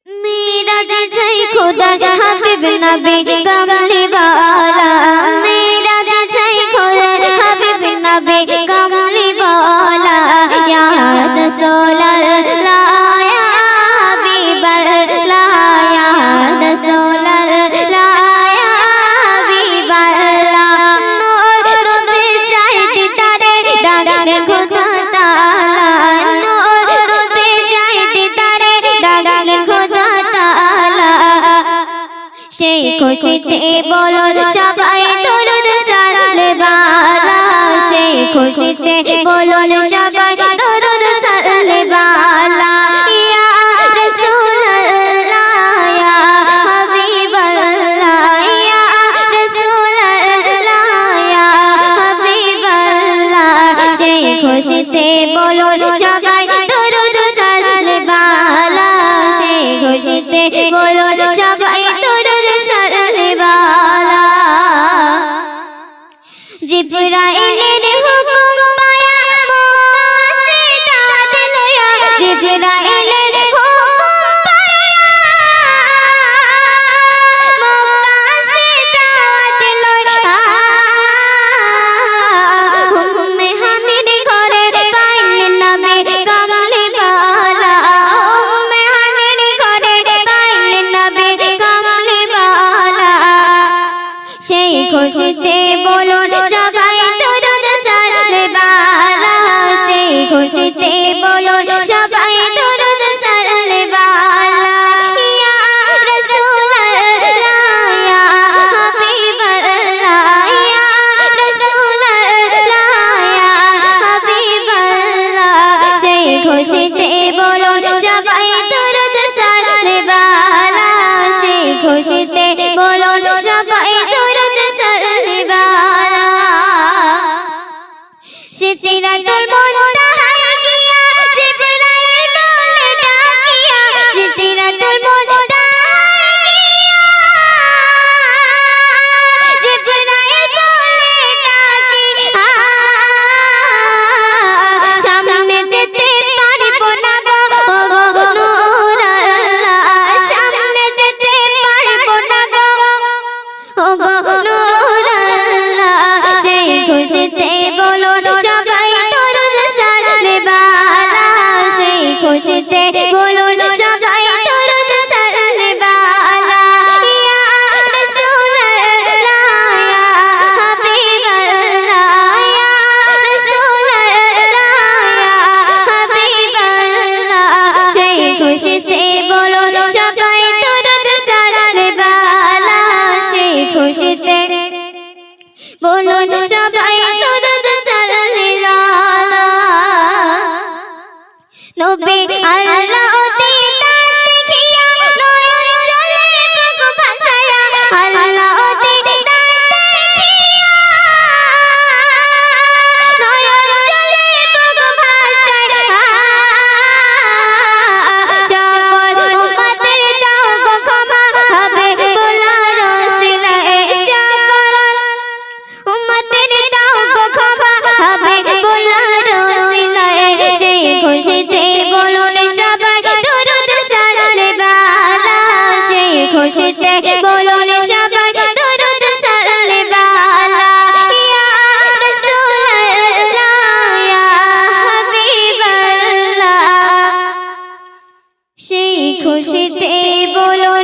मेरा जय खुदा हबीब नबी कमली वाला, मेरा जय खुदा हबीब नबी कमली वाला, या रसूल अल्लाह या हबीब अल्लाह, या रसूल अल्लाह या हबीब अल्लाह। नूर नबी चाहती तारे डाके खुदा ताला, नूर नबी चाहती तारे डाके खुदा ताला। সেই খুশিতে বলো সবাই দরুদ সালালে বালা, সেই খুশিতে বলো সবাই দরুদ সালালে বালা। ইয়া রাসূলুল্লাহ ইয়া হাবিবাল্লাহ, ইয়া রাসূলুল্লাহ ইয়া হাবিবাল্লাহ। সেই খুশিতে বলো সবাই দরুদ সালালে বালা, সেই খুশিতে বলো সবাই দরুদ সালালে বালা। জিবরাইলের হুকুম পায়া মক্কা সে দাঁত লয়া, জিবরাইলের হুকুম পায়া মক্কা সে দাঁত লয়া। উম্মে হানির ঘরে পাইলেন নবী কমলি वाला, উম্মে হানির ঘরে পাইলেন নবী কমলি वाला। সেই খুশিতে বলো সবাই দরুদ সালালে বালা, সেই খুশিতে বলো সবাই দরুদ সালালে বালা। ইয়া রাসূলুল্লাহ ইয়া হাবিবাল্লাহ, ইয়া রাসূলুল্লাহ ইয়া হাবিবাল্লাহ। সেই খুশিতে বলো সবাই দরুদ সালালে বালা, সেই খুশিতে বলো সবাই দরুদ সালালে বালা। সিদরাতুল মুনতাহায় গিয়া জিবরাইল বলে ডাকিয়া, সিদরাতুল মুনতাহায় গিয়া জিবরাইল বলে ডাকিয়া, সামনে যেতে পারবো না গো নূর আল্লাহ, সামনে যেতে পারবো না গো নূর আল্লাহ। সেই খুশিতে বলো সবাই দরুদ সালালে বালা, সেই খুশিতে বলো সবাই দরুদ সালালে বালা। ইয়া রাসূলুল্লাহ ইয়া হাবিবাল্লাহ, ইয়া রাসূলুল্লাহ ইয়া হাবিবাল্লাহ। সেই খুশিতে বলো সবাই দরুদ সালালে বালা, সেই খুশিতে বলো সবাই দরুদ সালালে বালা। নবী আল্লাহ দিদার দেখিয়া নয়ন জলে বুক ভাসায়া, আল্লাহ দিদার দেখিয়া নয়ন জলে বুক ভাসায়া। সকল উম্মতের দাও গো ক্ষমা, হাবিবুল্লাহ রাসূলে, সকল উম্মতের দাও গো ক্ষমা, হাবিবুল্লাহ রাসূলে। সেই খুশিতে বলো সবাই দরুদ সালালে বালা, সেই খুশিতে বলো সবাই দরুদ সালালে বালা। ইয়া রাসূলুল্লাহ ইয়া হাবিবাল্লাহ, সেই খুশিতে বলো